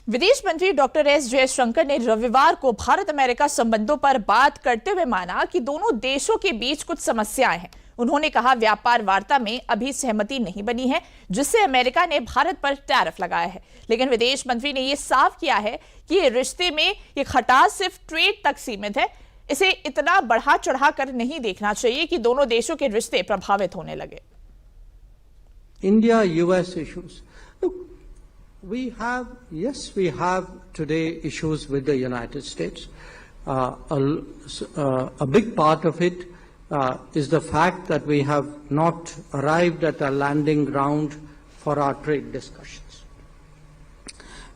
विदेश मंत्री doctor S Jaishankar ने रविवार को भारत अमेरिका संबंधों पर बात करते हुए माना कि दोनों देशों के बीच कुछ समस्याएं हैं। उन्होंने कहा, व्यापार वार्ता में अभी सहमति नहीं बनी है, जिससे अमेरिका ने भारत पर टैरिफ लगाया है। लेकिन विदेश मंत्री ने यह साफ किया है कि ये रिश्ते में ये खटास सिर्फ ट्रेड तक सीमित है। इसे इतना बढ़ा चढ़ाकर नहीं देखना चाहिए कि दोनों देशों के रिश्ते प्रभावित होने लगे। India US issues. Look, we have today issues with the United States. A big part of it is the fact that we have not arrived at a landing ground for our trade discussions.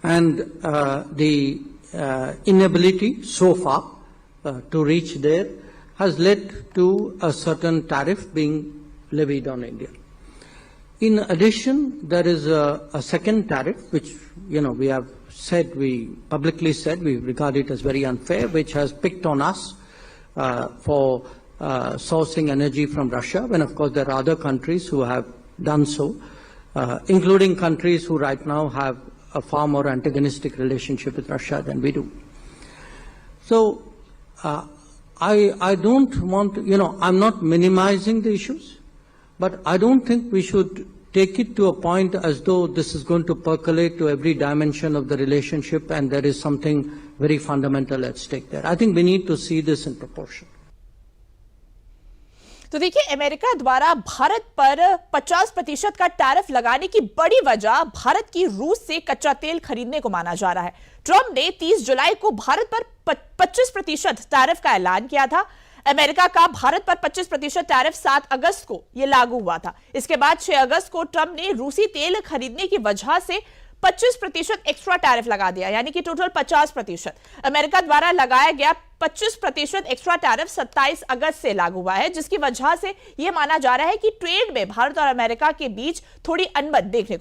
And the inability so far to reach there has led to a certain tariff being levied on India. In addition, there is a second tariff, which, we have said, we publicly said, we regard it as very unfair, which has picked on us for sourcing energy from Russia, when of course there are other countries who have done so, including countries who right now have a far more antagonistic relationship with Russia than we do. So, I don't want to, I'm not minimizing the issues, but I don't think we should take it to a point as though this is going to percolate to every dimension of the relationship and there is something very fundamental at stake there. I think we need to see this in proportion. तो देखिए, America द्वारा भारत पर 50% का tariff लगाने की बड़ी वजह भारत की रूस से कच्चा तेल खरीदने को माना जा रहा है। ट्रंप ने 30 जुलाई को भारत पर 25% टैरिफ का ऐलान किया था। अमेरिका का भारत पर 25% टैरिफ 7 अगस्त को यह लागू हुआ था। इसके बाद 6 अगस्त को ट्रंप ने रूसी तेल खरीदने की वजह से 25% एक्स्ट्रा टैरिफ लगा दिया, यानी कि टोटल 50%। अमेरिका द्वारा लगाया गया 25% एक्स्ट्रा टैरिफ 27 अगस्त से लागू हुआ है, जिसकी वजह से यह माना जा रहा है कि ट्रेड में भारत और अमेरिका के बीच थोड़ी अनबन देखने